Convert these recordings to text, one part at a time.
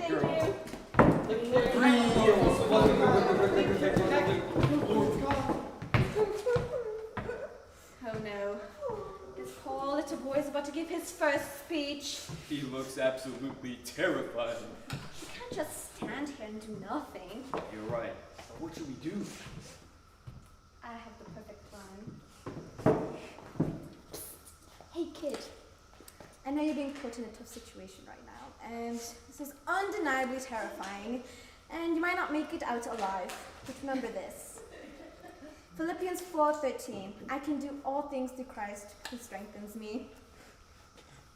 Oh no. This poor little boy is about to give his first speech. He looks absolutely terrifying. He can't just stand here and do nothing. You're right. What should we do? I have the perfect plan. Hey kid, I know you're being put in a tough situation right now, and this is undeniably terrifying, and you might not make it out alive, but remember this. Philippians 4:13, I can do all things through Christ who strengthens me.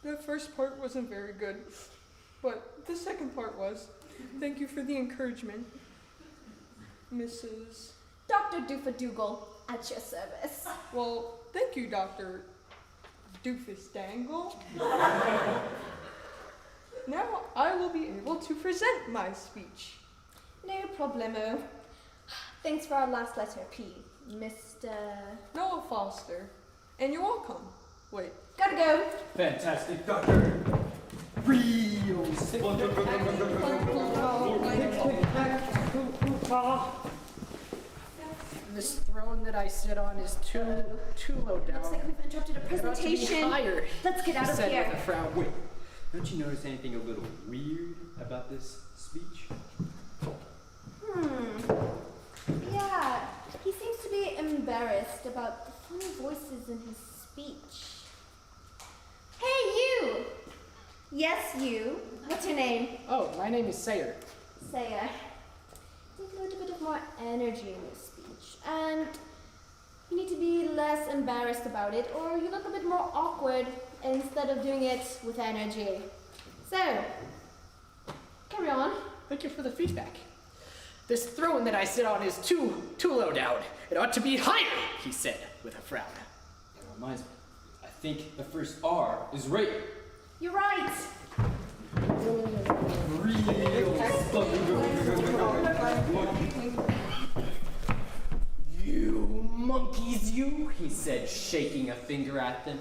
The first part wasn't very good, but the second part was. Thank you for the encouragement, Mrs. Dr. Doofadoodle, at your service. Well, thank you, Dr. Doofus Dangle. Now I will be able to present my speech. No problemo. Thanks for our last letter, P. Mr. Noah Foster. And you're welcome. Wait. Gotta go. Fantastic, Doctor. Real This throne that I sit on is too low down. Looks like we've interrupted a It ought to be presentation. higher, Let's get out he of said here. with a frown. Wait, don't you notice anything a little weird about this speech? Yeah, he seems to be embarrassed about the funny voices in his speech. Hey, you! Yes, you. What's your name? Oh, my name is Sayer. Saya. I need a little bit of more energy in your speech. And you need to be less embarrassed about it, or you look a bit more awkward instead of doing it with energy. So, carry on. Thank you for the feedback. This throne that I sit on is too low down. It ought to be higher, he said with a frown. That reminds me. I think the first R is rate. You're right. You monkeys, you, he said, shaking a finger at them.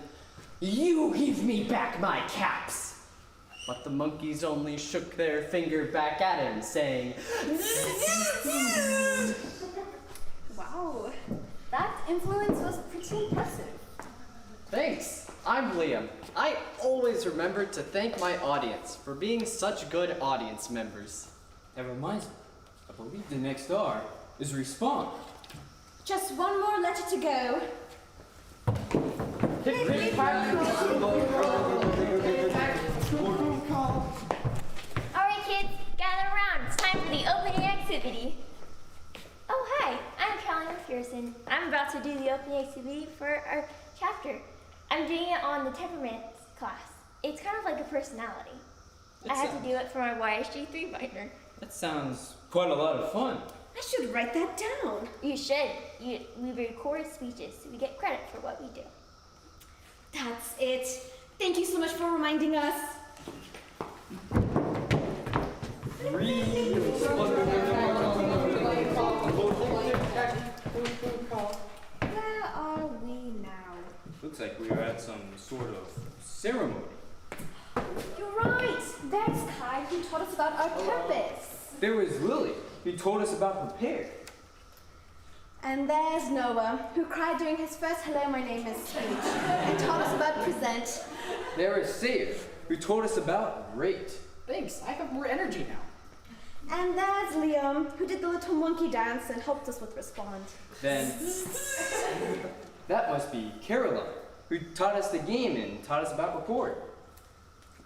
You give me back my caps. But the monkeys only shook their finger back at him, saying, Wow, that influence was pretty impressive. Thanks, I'm Liam. I always remember to thank my audience for being such good audience members. That reminds me. I believe the next R is respond. Just one more letter to go. Alright kids, gather around. It's time for the opening activity. Oh hi, I'm Callie McPherson. I'm about to do the opening activity for our chapter. I'm doing it on the temperament class. It's kind of like a personality. I had to do it for my YSG 3 binder. That sounds quite a lot of fun. I should write that down. You should. We record speeches so we get credit for what we do. That's it. Thank you so much for reminding us. Where are we now? Looks like we are at some sort of ceremony. You're right. There's Kai who taught us about our purpose. There was Lily, who told us about prepare. And there's Noah, who cried during his first Hello, my name is speech and taught us about present. There is Sayer, who told us about rate. Thanks, I have more energy now. And there's Liam, who did the little monkey dance and helped us with respond. Then that must be Caroline, who taught us the game and taught us about record.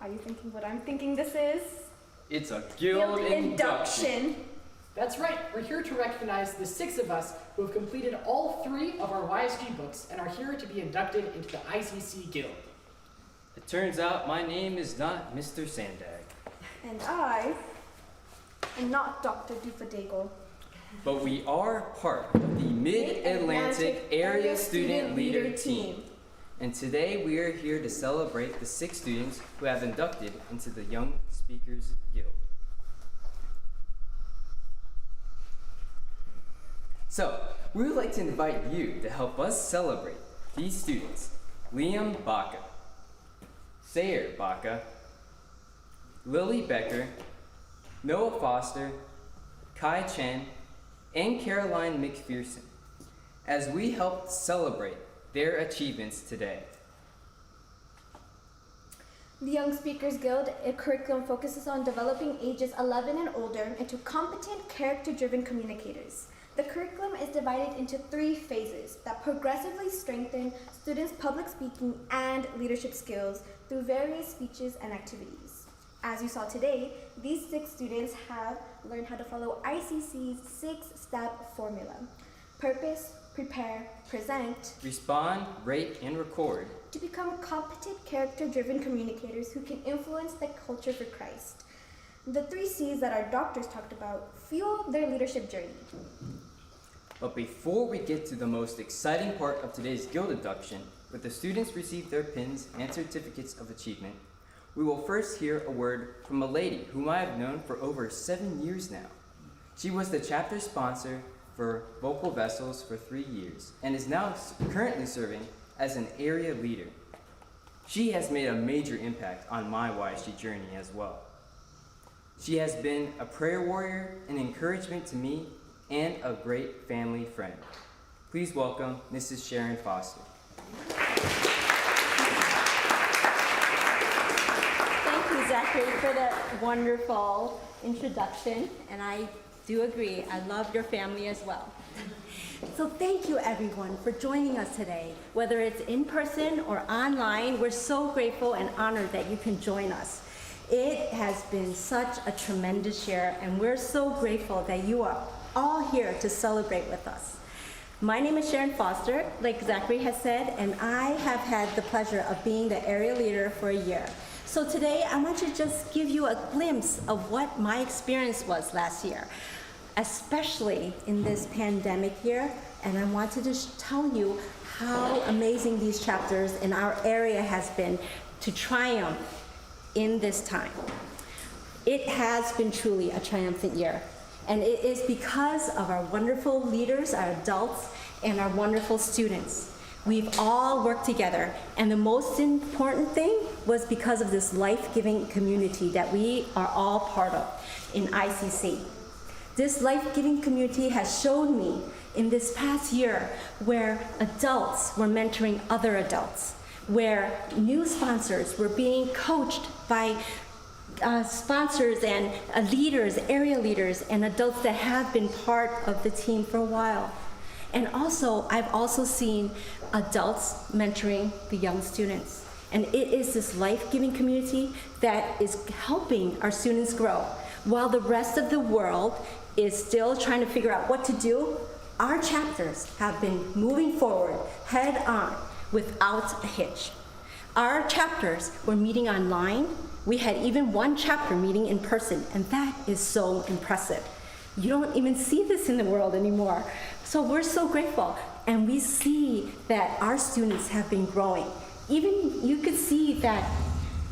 Are you thinking what I'm thinking this is? It's a guild induction. That's right, we're here to recognize the 6 of us who have completed all 3 of our YSG books and are here to be inducted into the ICC Guild. It turns out my name is not Mr. Sandag. And I am not Dr. Doofadoodle. But we are part of the Mid-Atlantic Area Student Leader Team. And today we are here to celebrate the 6 students who have inducted into the Young Speakers Guild. So, we would like to invite you to help us celebrate these students: Liam Baca, Sayer Baca, Lily Becker, Noah Foster, Kai Chen, and Caroline McPherson, as we help celebrate their achievements today. The Young Speakers Guild, a curriculum focuses on developing ages 11 and older into competent, character-driven communicators. The curriculum is divided into 3 phases that progressively strengthen students' public speaking and leadership skills through various speeches and activities. As you saw today, these 6 students have learned how to follow ICC's 6-step formula: purpose, prepare, present, Respond, rate, and record. to become competent, character-driven communicators who can influence the culture for Christ. The 3 C's that our doctors talked about fuel their leadership journey. But before we get to the most exciting part of today's Guild induction, where the students receive their pins and certificates of achievement, we will first hear a word from a lady whom I have known for over 7 years now. She was the chapter sponsor for Vocal Vessels for 3 years and is now currently serving as an area leader. She has made a major impact on my YSG journey as well. She has been a prayer warrior, an encouragement to me, and a great family friend. Please welcome Mrs. Sharon Foster. Thank you, Zachary, for that wonderful introduction, and I do agree, I love your family as well. So thank you everyone for joining us today. Whether it's in person or online, we're so grateful and honored that you can join us. It has been such a tremendous year, and we're so grateful that you are all here to celebrate with us. My name is Sharon Foster, like Zachary has said, and I have had the pleasure of being the area leader for a year. So today I want to just give you a glimpse of what my experience was last year, especially in this pandemic year, and I want to just tell you how amazing these chapters in our area has been to triumph in this time. It has been truly a triumphant year, and it is because of our wonderful leaders, our adults, and our wonderful students. We've all worked together, and the most important thing was because of this life-giving community that we are all part of in ICC. This life-giving community has shown me in this past year where adults were mentoring other adults, where new sponsors were being coached by sponsors and leaders, area leaders, and adults that have been part of the team for a while. And also, I've also seen adults mentoring the young students. And it is this life-giving community that is helping our students grow. While the rest of the world is still trying to figure out what to do, our chapters have been moving forward head on without a hitch. Our chapters were meeting online. We had even one chapter meeting in person, and that is so impressive. You don't even see this in the world anymore. So we're so grateful, and we see that our students have been growing. Even you could see that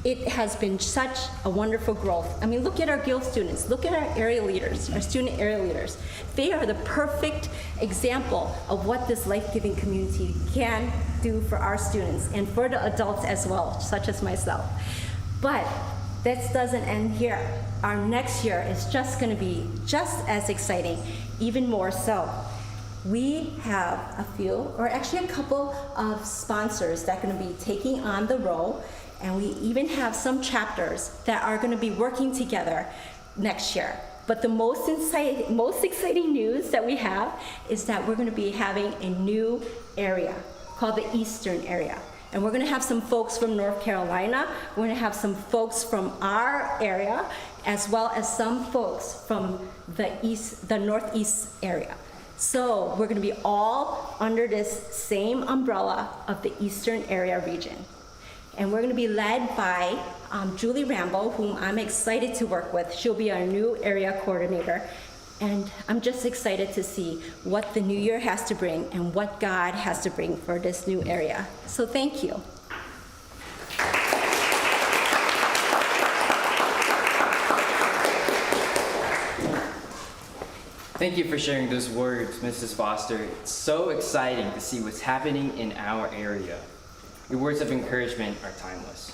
it has been such a wonderful growth. I mean, look at our Guild students, look at our area leaders, our student area leaders. They are the perfect example of what this life-giving community can do for our students and for the adults as well, such as myself. But this doesn't end here. Our next year is just gonna be just as exciting, even more so. We have a few, or actually a couple of sponsors that are gonna be taking on the role, and we even have some chapters that are gonna be working together next year. But the most exciting news that we have is that we're gonna be having a new area called the Eastern area. And we're gonna have some folks from North Carolina, we're gonna have some folks from our area, as well as some folks from the Northeast area. So we're gonna be all under this same umbrella of the Eastern area region. And we're gonna be led by Julie Rambo, whom I'm excited to work with. She'll be our new area coordinator. And I'm just excited to see what the new year has to bring and what God has to bring for this new area. So thank you. Thank you for sharing those words, Mrs. Foster. It's so exciting to see what's happening in our area. Your words of encouragement are timeless.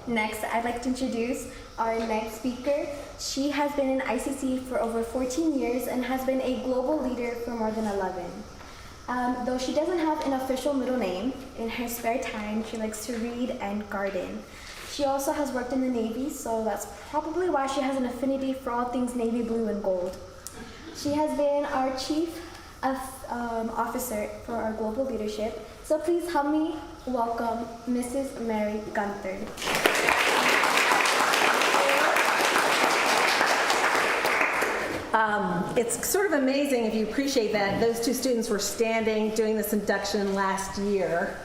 Next, I'd like to introduce our next speaker. She has been in ICC for over 14 years and has been a global leader for more than 11. Though she doesn't have an official middle name, in her spare time, she likes to read and garden. She also has worked in the Navy, so that's probably why she has an affinity for all things navy blue and gold. She has been our chief officer for our global leadership, so please help me welcome Mrs. Mary Gunther. It's sort of amazing, if you appreciate that, those two students were standing doing this induction last year,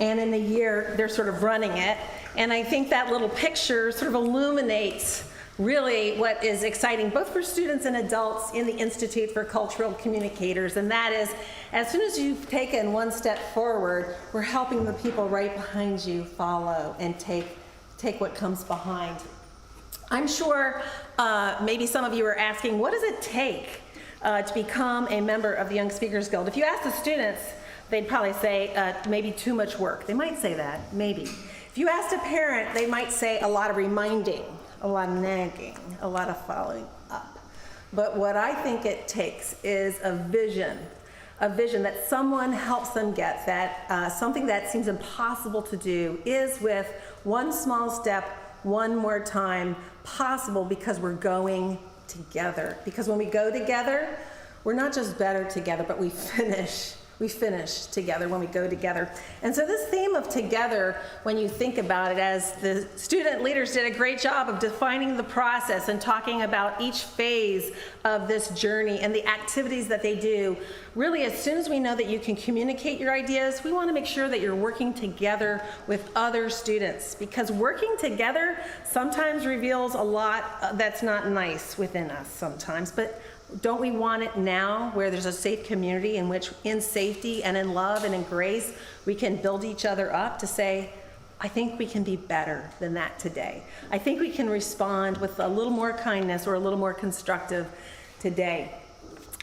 and in a year they're sort of running it. And I think that little picture sort of illuminates really what is exciting both for students and adults in the Institute for Cultural Communicators, and that is, as soon as you've taken one step forward, we're helping the people right behind you follow and take what comes behind. I'm sure maybe some of you are asking, what does it take to become a member of the Young Speakers Guild? If you ask the students, they'd probably say maybe too much work. They might say that, maybe. If you asked a parent, they might say a lot of reminding, a lot of nagging, a lot of following up. But what I think it takes is a vision that someone helps them get, that something that seems impossible to do is with one small step, one more time, possible because we're going together. Because when we go together, we're not just better together, but we finish together when we go together. And so this theme of together, when you think about it, as the student leaders did a great job of defining the process and talking about each phase of this journey and the activities that they do, really as soon as we know that you can communicate your ideas, we want to make sure that you're working together with other students, because working together sometimes reveals a lot that's not nice within us sometimes. But don't we want it now, where there's a safe community in which, in safety and in love and in grace, we can build each other up to say, I think we can be better than that today. I think we can respond with a little more kindness or a little more constructive today.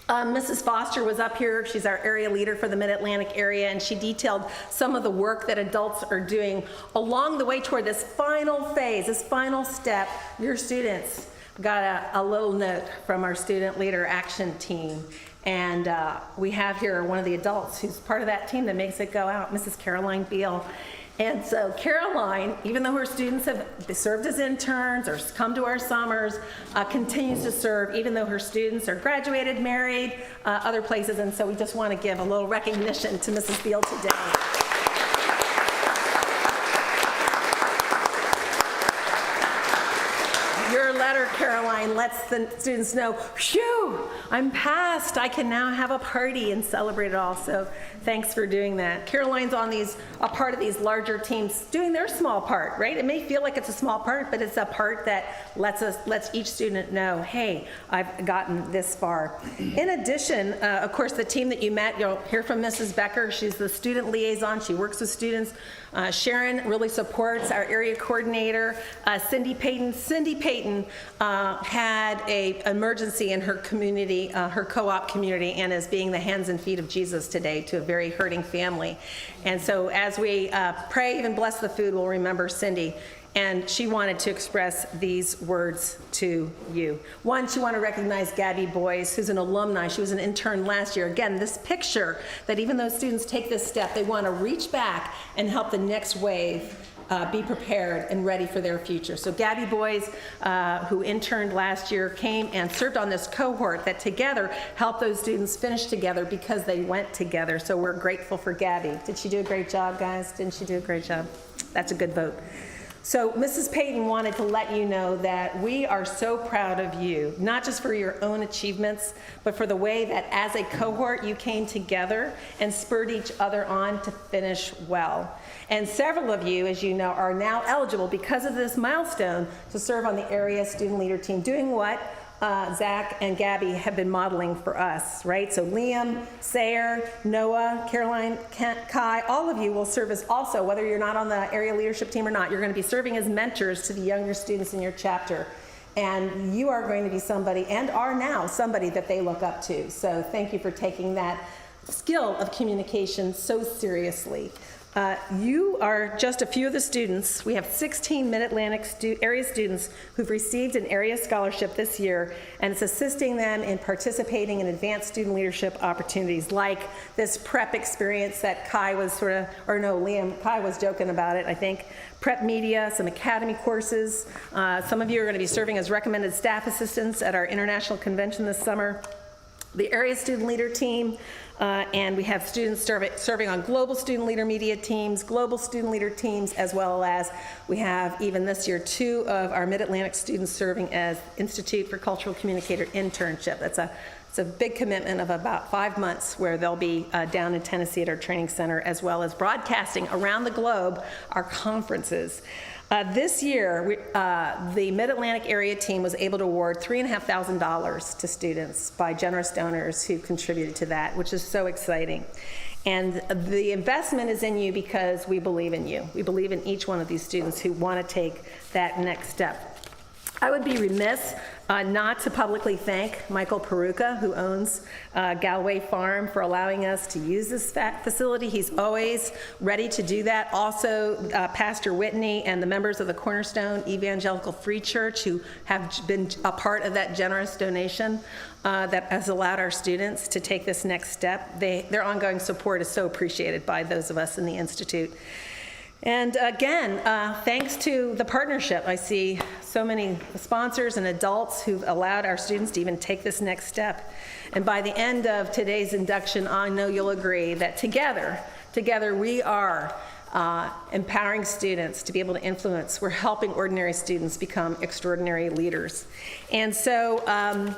Mrs. Foster was up here. She's our area leader for the Mid-Atlantic area, and she detailed some of the work that adults are doing along the way toward this final phase, this final step. Your students got a little note from our student leader action team, and we have here one of the adults who's part of that team that makes it go out, Mrs. Caroline Beal. And so Caroline, even though her students have served as interns or come to our summers, continues to serve even though her students are graduated, married, other places, and so we just want to give a little recognition to Mrs. Beal today. Your letter, Caroline, lets the students know, phew, I'm passed. I can now have a party and celebrate it all. So thanks for doing that. Caroline's on a part of these larger teams doing their small part, right? It may feel like it's a small part, but it's a part that lets each student know, hey, I've gotten this far. In addition, of course, the team that you met, you'll hear from Mrs. Becker. She's the student liaison. She works with students. Sharon really supports our area coordinator, Cindy Payton. Cindy Payton had an emergency in her community, her co-op community, and is being the hands and feet of Jesus today to a very hurting family. And so as we pray and bless the food, we'll remember Cindy. And she wanted to express these words to you. One, she wanted to recognize Gabby Boyce, who's an alumni. She was an intern last year. Again, this picture that even though students take this step, they want to reach back and help the next wave be prepared and ready for their future. So Gabby Boyce, who interned last year, came and served on this cohort that together helped those students finish together because they went together. So we're grateful for Gabby. Did she do a great job, guys? Didn't she do a great job? That's a good vote. So Mrs. Payton wanted to let you know that we are so proud of you, not just for your own achievements, but for the way that as a cohort you came together and spurred each other on to finish well. And several of you, as you know, are now eligible because of this milestone to serve on the area student leader team, doing what Zach and Gabby have been modeling for us, right? So Liam, Sayer, Noah, Caroline, Kent, Kai, all of you will serve as also, whether you're not on the area leadership team or not, you're going to be serving as mentors to the younger students in your chapter. And you are going to be somebody, and are now somebody that they look up to. So thank you for taking that skill of communication so seriously. You are just a few of the students. We have 16 Mid-Atlantic area students who've received an area scholarship this year, and it's assisting them in participating in advanced student leadership opportunities like this prep experience that Kai was Kai was joking about it, I think. Prep media, some academy courses. Some of you are going to be serving as recommended staff assistants at our international convention this summer. The area student leader team, and we have students serving on global student leader media teams, global student leader teams, as well as we have even this year 2 of our Mid-Atlantic students serving as Institute for Cultural Communicator internship. It's a big commitment of about 5 months where they'll be down in Tennessee at our training center, as well as broadcasting around the globe our conferences. This year, the Mid-Atlantic area team was able to award $3,500 to students by generous donors who contributed to that, which is so exciting. And the investment is in you because we believe in you. We believe in each one of these students who want to take that next step. I would be remiss not to publicly thank Michael Peruka, who owns Galway Farm, for allowing us to use this facility. He's always ready to do that. Also, Pastor Whitney and the members of the Cornerstone Evangelical Free Church, who have been a part of that generous donation that has allowed our students to take this next step. Their ongoing support is so appreciated by those of us in the Institute. And again, thanks to the partnership, I see so many sponsors and adults who've allowed our students to even take this next step. And by the end of today's induction, I know you'll agree that together we are empowering students to be able to influence. We're helping ordinary students become extraordinary leaders. And so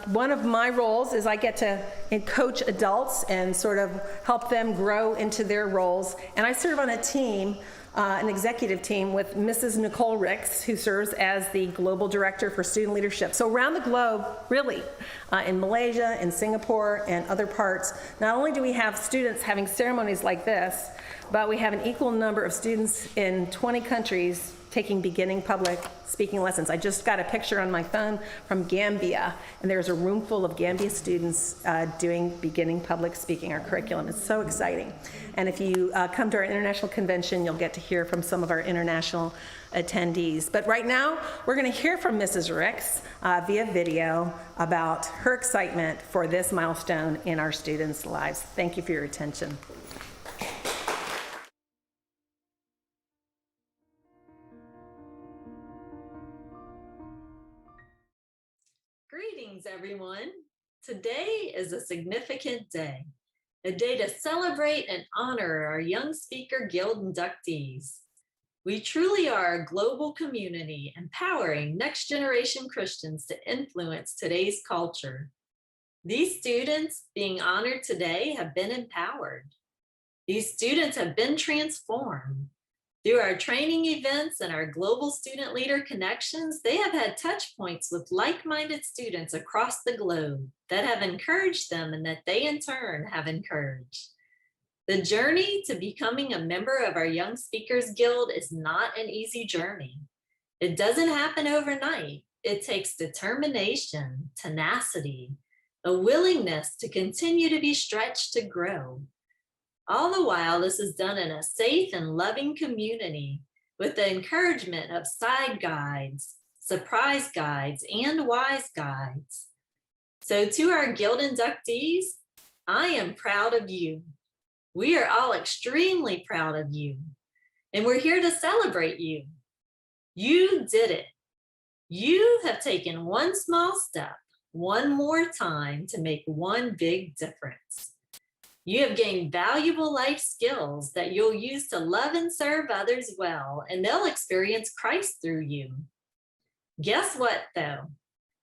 one of my roles is I get to coach adults and sort of help them grow into their roles. And I serve on a team, an executive team with Mrs. Nicole Ricks, who serves as the Global Director for Student Leadership. So around the globe, really, in Malaysia, in Singapore, and other parts, not only do we have students having ceremonies like this, but we have an equal number of students in 20 countries taking beginning public speaking lessons. I just got a picture on my phone from Gambia, and there's a room full of Gambia students doing beginning public speaking, our curriculum. It's so exciting. And if you come to our international convention, you'll get to hear from some of our international attendees. But right now, we're going to hear from Mrs. Ricks via video about her excitement for this milestone in our students' lives. Thank you for your attention. Greetings, everyone. Today is a significant day, a day to celebrate and honor our Young Speaker Guild inductees. We truly are a global community empowering next generation Christians to influence today's culture. These students being honored today have been empowered. These students have been transformed. Through our training events and our global student leader connections, they have had touch points with like-minded students across the globe that have encouraged them and that they in turn have encouraged. The journey to becoming a member of our Young Speakers Guild is not an easy journey. It doesn't happen overnight. It takes determination, tenacity, a willingness to continue to be stretched to grow. All the while, this is done in a safe and loving community with the encouragement of side guides, surprise guides, and wise guides. So to our Guild inductees, I am proud of you. We are all extremely proud of you, and we're here to celebrate you. You did it. You have taken one small step, one more time to make one big difference. You have gained valuable life skills that you'll use to love and serve others well, and they'll experience Christ through you. Guess what, though?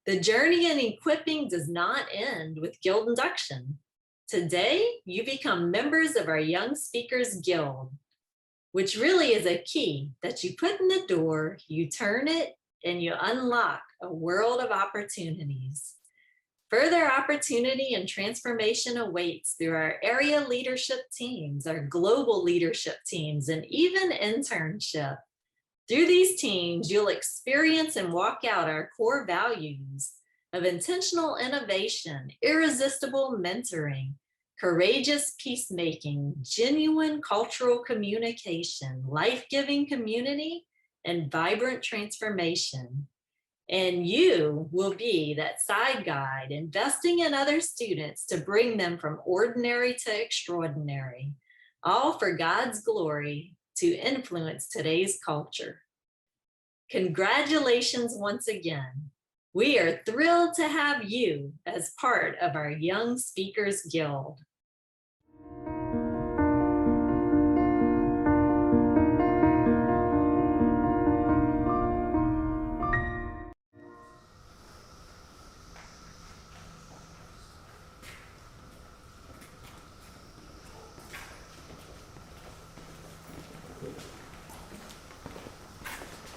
The journey in equipping does not end with Guild induction. Today, you become members of our Young Speakers Guild, which really is a key that you put in the door, you turn it, and you unlock a world of opportunities. Further opportunity and transformation awaits through our area leadership teams, our global leadership teams, and even internship. Through these teams, you'll experience and walk out our core values of intentional innovation, irresistible mentoring, courageous peacemaking, genuine cultural communication, life-giving community, and vibrant transformation. And you will be that side guide, investing in other students to bring them from ordinary to extraordinary, all for God's glory to influence today's culture. Congratulations once again. We are thrilled to have you as part of our Young Speakers Guild.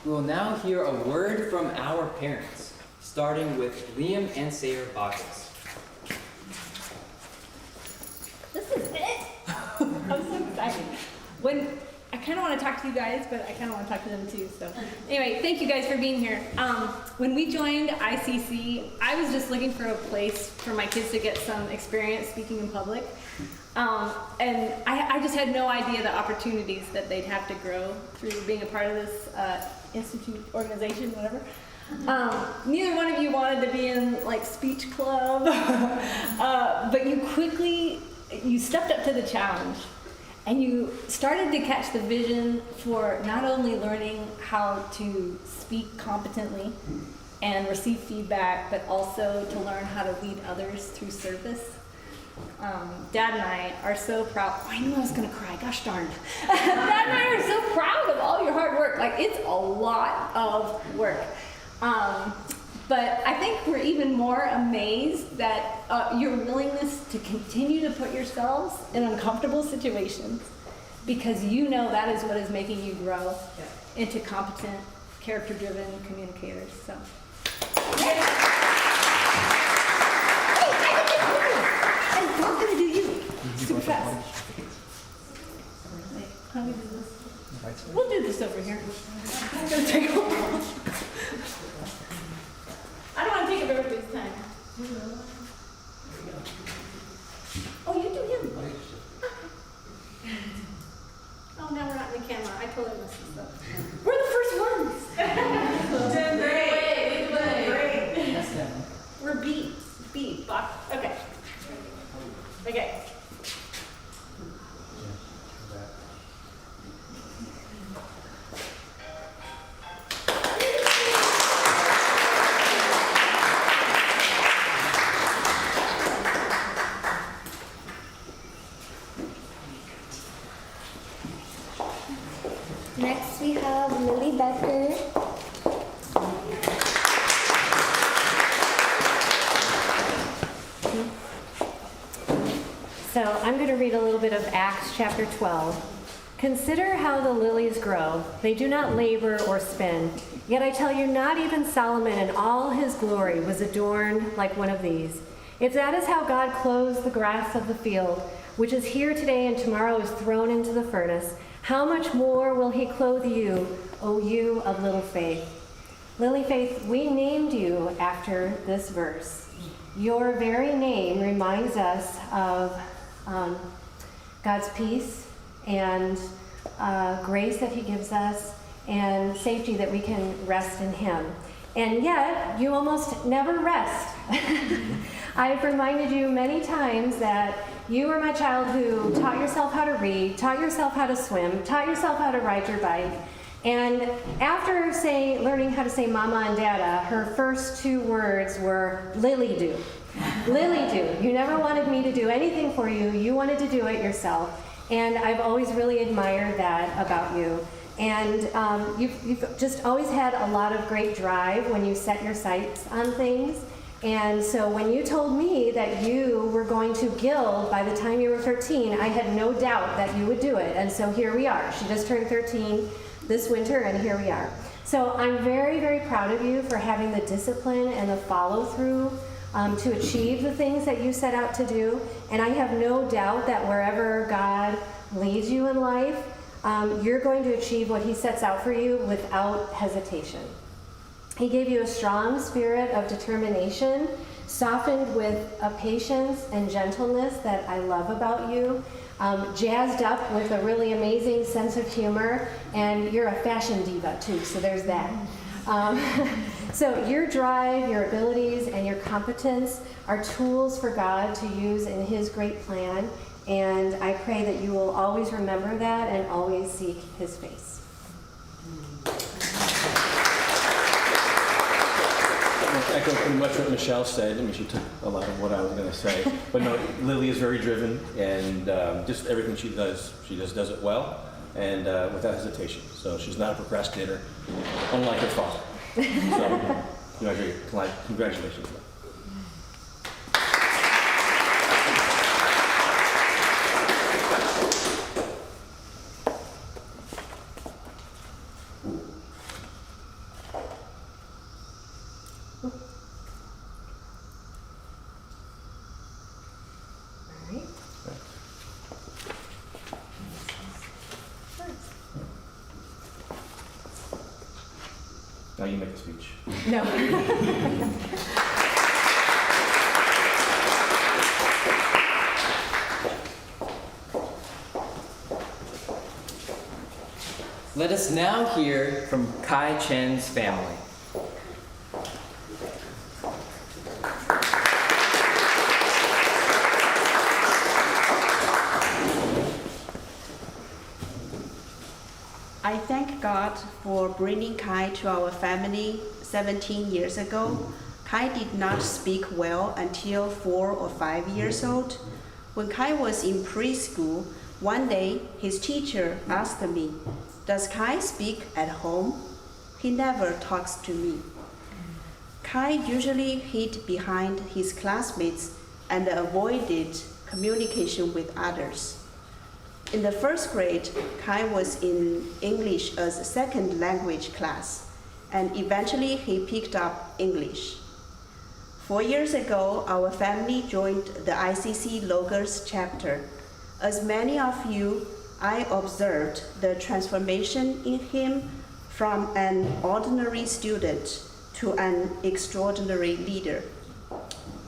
We will now hear a word from our parents, starting with Liam and Sarah Boggins. This is it. I'm so excited. I kind of want to talk to you guys, but I kind of want to talk to them too. So anyway, thank you guys for being here. When we joined ICC, I was just looking for a place for my kids to get some experience speaking in public. And I just had no idea the opportunities that they'd have to grow through being a part of this institute, organization, whatever. Neither one of you wanted to be in like speech club, but you stepped up to the challenge and you started to catch the vision for not only learning how to speak competently and receive feedback, but also to learn how to lead others through service. Dad and I are so proud. Oh, I knew I was gonna cry, gosh darn. Dad and I are so proud of all your hard work. Like, it's a lot of work. But I think we're even more amazed that your willingness to continue to put yourselves in uncomfortable situations, because you know that is what is making you grow into competent, character-driven communicators. So. I'm gonna do you super fast. Wait, how do we do this? We'll do this over here. I'm gonna take a while. I don't want to take up everybody's time. Oh, you do him. Okay. Oh, now we're not in the camera. I totally messed this up. We're the first ones. Doing great. We're doing great. We're beat. Box. Okay. Okay. Next we have Lily Becker. So I'm going to read a little bit of Acts chapter 12. Consider how the lilies grow. They do not labor or spin. Yet I tell you, not even Solomon in all his glory was adorned like one of these. If that is how God clothes the grass of the field, which is here today and tomorrow is thrown into the furnace, how much more will he clothe you, O you of little faith? Lily Faith, we named you after this verse. Your very name reminds us of God's peace and grace that he gives us and safety that we can rest in him. And yet, you almost never rest. I've reminded you many times that you were my child who taught yourself how to read, taught yourself how to swim, taught yourself how to ride your bike. And after learning how to say mama and dada, her first two words were Lily do. Lily do. You never wanted me to do anything for you. You wanted to do it yourself. And I've always really admired that about you. And you've just always had a lot of great drive when you set your sights on things. And so when you told me that you were going to Guild by the time you were 13, I had no doubt that you would do it. And so here we are. She just turned 13 this winter, and here we are. So I'm very, very proud of you for having the discipline and the follow-through to achieve the things that you set out to do. And I have no doubt that wherever God leads you in life, you're going to achieve what he sets out for you without hesitation. He gave you a strong spirit of determination softened with a patience and gentleness that I love about you, jazzed up with a really amazing sense of humor, and you're a fashion diva too, so there's that. So your drive, your abilities, and your competence are tools for God to use in His great plan, and I pray that you will always remember that and always seek His face. I'll echo pretty much what Michelle said. I mean, she took a lot of what I was going to say. But no, Lily is very driven, and just everything she does it well, and without hesitation. So she's not a procrastinator, unlike her father. So, congratulations. Now you make a speech. No. Let us now hear from Kai Chen's family. I thank God for bringing Kai to our family 17 years ago. Kai did not speak well until 4 or 5 years old. When Kai was in preschool, one day his teacher asked me, "Does Kai speak at home?" He never talks to me. Kai usually hid behind his classmates and avoided communication with others. In the first grade, Kai was in English as a second language class, and eventually he picked up English. 4 years ago, our family joined the ICC Logos chapter. As many of you, I observed the transformation in him from an ordinary student to an extraordinary leader.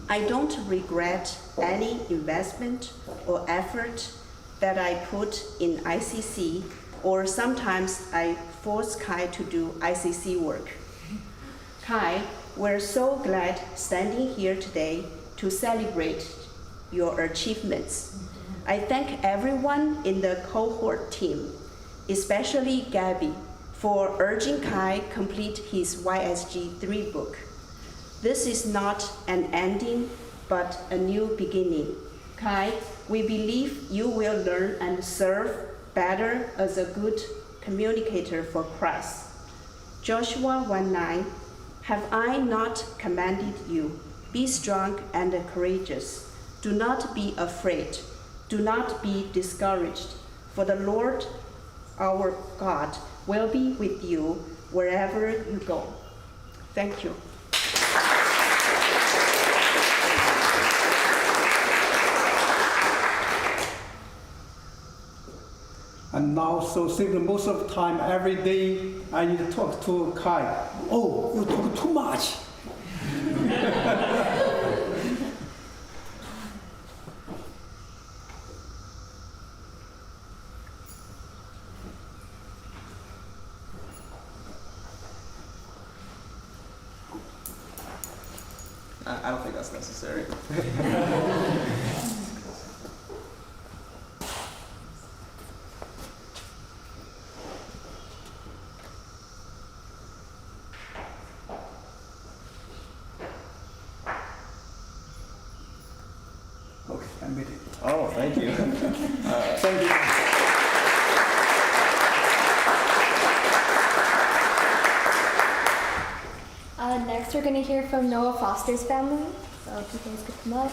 I don't regret any investment or effort that I put in ICC, or sometimes I force Kai to do ICC work. Kai, we're so glad standing here today to celebrate your achievements. I thank everyone in the cohort team, especially Gabby, for urging Kai complete his YSG 3 book. This is not an ending, but a new beginning. Kai, we believe you will learn and serve better as a good communicator for Christ. Joshua 1:9, have I not commanded you? Be strong and courageous. Do not be afraid. Do not be discouraged, for the Lord our God will be with you wherever you go. Thank you. And now, so simply most of the time, every day, I need to talk to Kai. Oh, you talk too much. I don't think that's necessary. Okay, I'm ready. Oh, thank you. Thank you. Next, we're going to hear from Noah Foster's family. So if you guys could come up.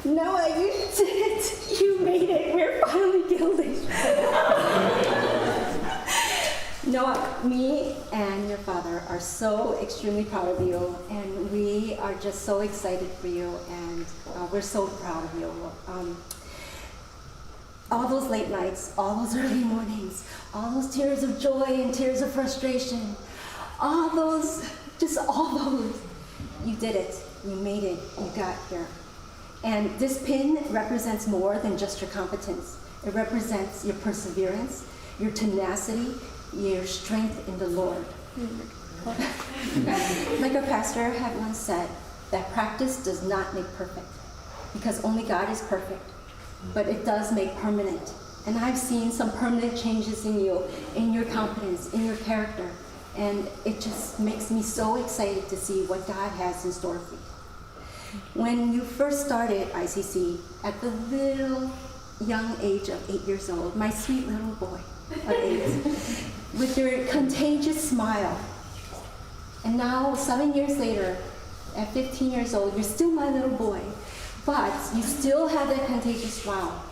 Noah, you did it. You made it. We're finally gilded. Noah, me and your father are so extremely proud of you, and we are just so excited for you, and we're so proud of you. All those late nights, all those early mornings, all those tears of joy and tears of frustration, all those. You did it, you made it, you got here. And this pin represents more than just your competence. It represents your perseverance, your tenacity, your strength in the Lord. Like a pastor had once said, that practice does not make perfect, because only God is perfect, but it does make permanent. And I've seen some permanent changes in you, in your competence, in your character, and it just makes me so excited to see what God has in store for you. When you first started ICC at the little young age of 8 years old, my sweet little boy of 8, with your contagious smile, and now 7 years later, at 15 years old, you're still my little boy, but you still have that contagious smile.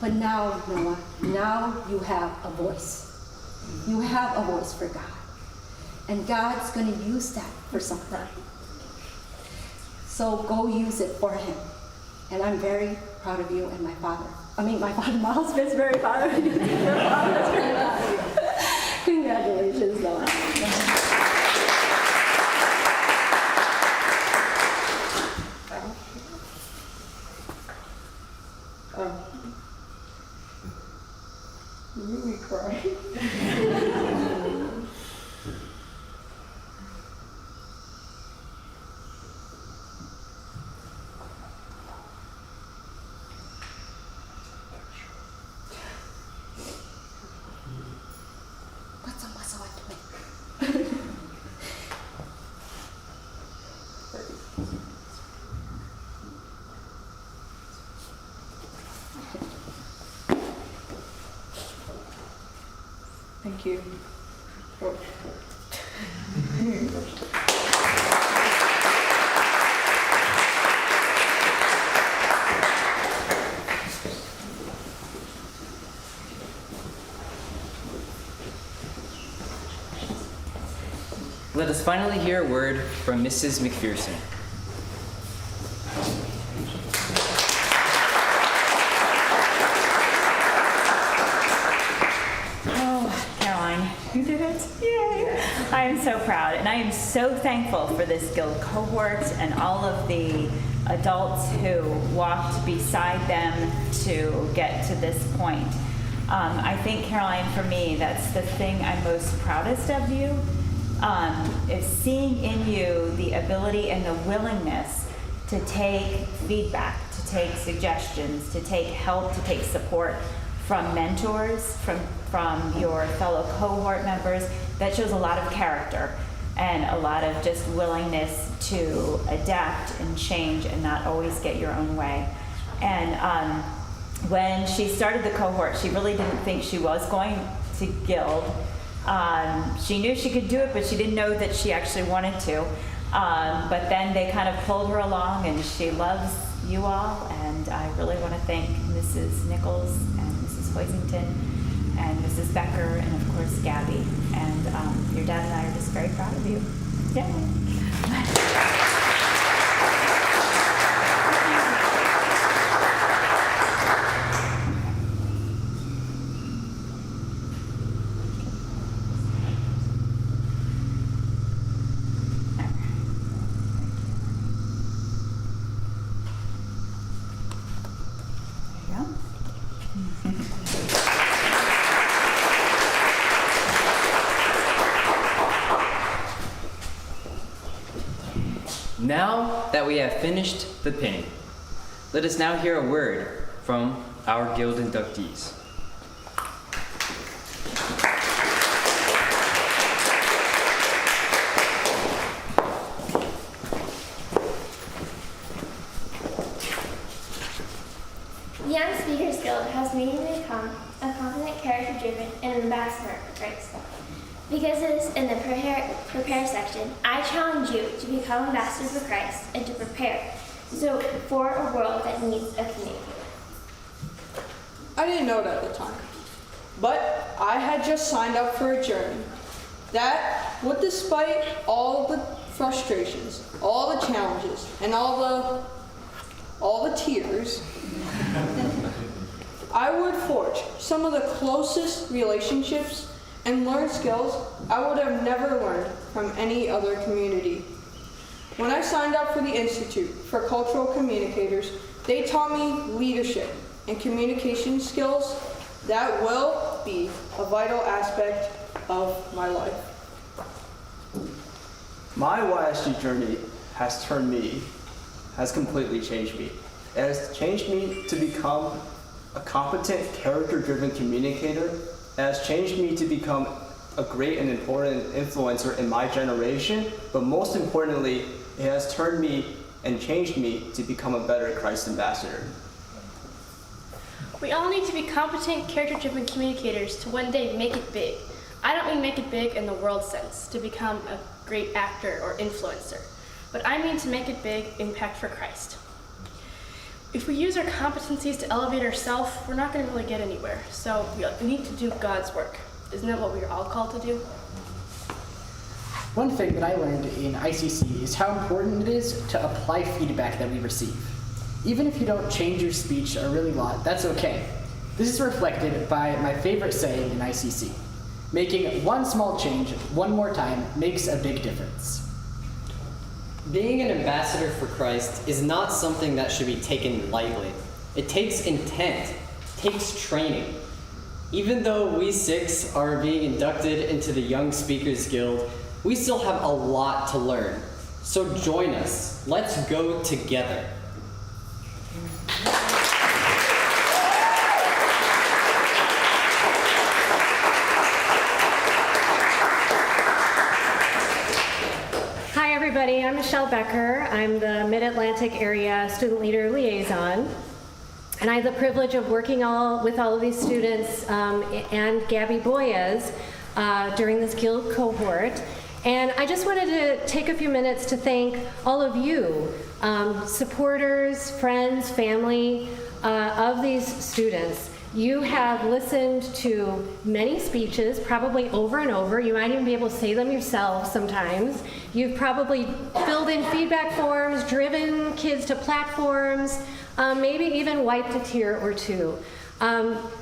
But now, Noah, now you have a voice. You have a voice for God. And God's going to use that for something. So go use it for him. And I'm very proud of you and my husband's very proud of you. Your father's very proud of you. Congratulations, Noah. You made me cry. Thank you. Oh. Let us finally hear a word from Mrs. McPherson. You did it? Yay! I am so proud, and I am so thankful for this Guild cohort and all of the adults who walked beside them to get to this point. I think, Caroline, for me, that's the thing I'm most proudest of you, is seeing in you the ability and the willingness to take feedback, to take suggestions, to take help, to take support from mentors, from your fellow cohort members. That shows a lot of character and a lot of just willingness to adapt and change and not always get your own way. And when she started the cohort, she really didn't think she was going to Guild. She knew she could do it, but she didn't know that she actually wanted to. But then they kind of pulled her along, and she loves you all. And I really want to thank Mrs. Nichols and Mrs. Hoisington and Mrs. Becker, and of course Gabby. And your dad and I are just very proud of you. Yay! Now that we have finished the pinning, let us now hear a word from our Guild inductees. The Young Speakers Guild has made me become a confident, character-driven, and ambassador for Christ. Because it is in the prepare section, I challenge you to become ambassadors for Christ and to prepare for a world that needs a community. I didn't know it at the time, but I had just signed up for a journey that would, despite all the frustrations, all the challenges, and all the tears, I would forge some of the closest relationships and learn skills I would have never learned from any other community. When I signed up for the Institute for Cultural Communicators, they taught me leadership and communication skills that will be a vital aspect of my life. My YSG journey has completely changed me. It has changed me to become a competent, character-driven communicator. It has changed me to become a great and important influencer in my generation, but most importantly, it has turned me and changed me to become a better Christ ambassador. We all need to be competent, character-driven communicators to one day make it big. I don't mean make it big in the world sense, to become a great actor or influencer, but I mean to make it big, impact for Christ. If we use our competencies to elevate ourselves, we're not going to really get anywhere. So we need to do God's work. Isn't that what we're all called to do? One thing that I learned in ICC is how important it is to apply feedback that we receive. Even if you don't change your speech a really lot, that's okay. This is reflected by my favorite saying in ICC. Making one small change one more time makes a big difference. Being an ambassador for Christ is not something that should be taken lightly. It takes intent, takes training. Even though we 6 are being inducted into the Young Speakers Guild, we still have a lot to learn. So join us. Let's go together. Hi everybody, I'm Michelle Becker. I'm the Mid-Atlantic Area Student Leader Liaison. And I have the privilege of working with all of these students and Gabby Boyes during this guild cohort. And I just wanted to take a few minutes to thank all of you, supporters, friends, family of these students. You have listened to many speeches, probably over and over. You might even be able to say them yourself sometimes. You've probably filled in feedback forms, driven kids to platforms, maybe even wiped a tear or two.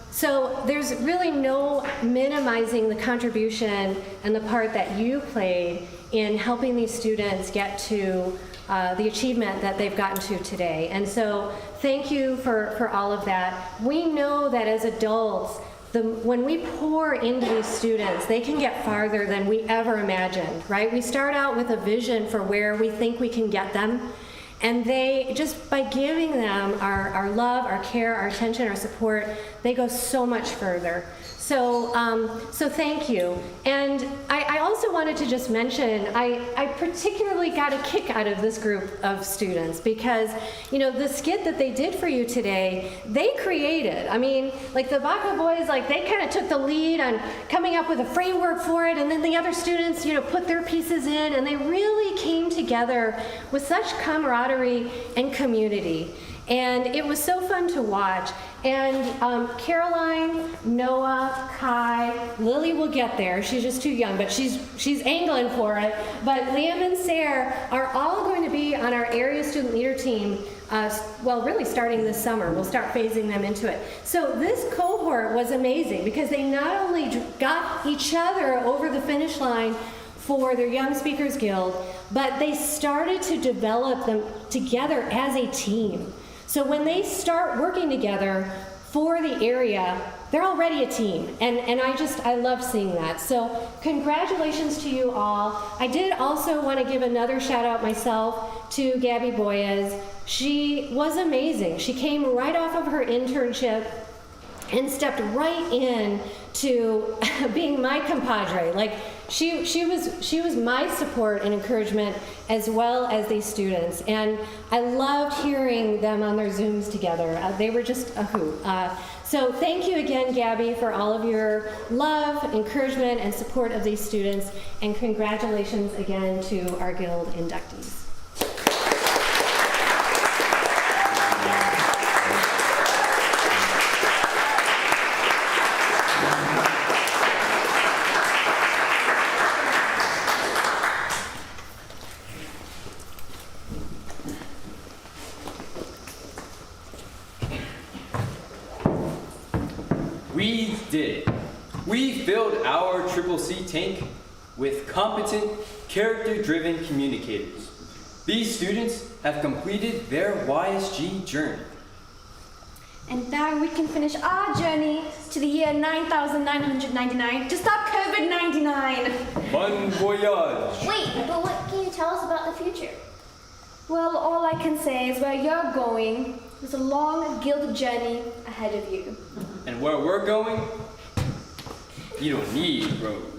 So there's really no minimizing the contribution and the part that you played in helping these students get to the achievement that they've gotten to today. And so thank you for all of that. We know that as adults, when we pour into these students, they can get farther than we ever imagined, right? We start out with a vision for where we think we can get them. And they, just by giving them our love, our care, our attention, our support, they go so much further. So thank you. And I also wanted to just mention, I particularly got a kick out of this group of students because, you know, the skit that they did for you today, they created. I mean, like the Baca boys, like they kind of took the lead on coming up with a framework for it, and then the other students, you know, put their pieces in, and they really came together with such camaraderie and community. And it was so fun to watch. And Caroline, Noah, Kai, Lily will get there. She's just too young, but she's angling for it. But Liam and Sarah are all going to be on our area student leader team, well, really starting this summer. We'll start phasing them into it. So this cohort was amazing because they not only got each other over the finish line for their Young Speakers Guild, but they started to develop them together as a team. So when they start working together for the area, they're already a team. And I love seeing that. So congratulations to you all. I did also want to give another shout out myself to Gabby Boyes. She was amazing. She came right off of her internship and stepped right in to being my compadre. Like she was my support and encouragement as well as these students. And I loved hearing them on their Zooms together. They were just a hoot. So thank you again, Gabby, for all of your love, encouragement, and support of these students. And congratulations again to our Guild inductees. We did it. We filled our CCC tank with competent, character-driven communicators. These students have completed their YSG journey. And now we can finish our journey to the year 9999 to stop COVID-99. Bon voyage. Wait, but what can you tell us about the future? Well, all I can say is where you're going, there's a long guild journey ahead of you. And where we're going, you don't need roads.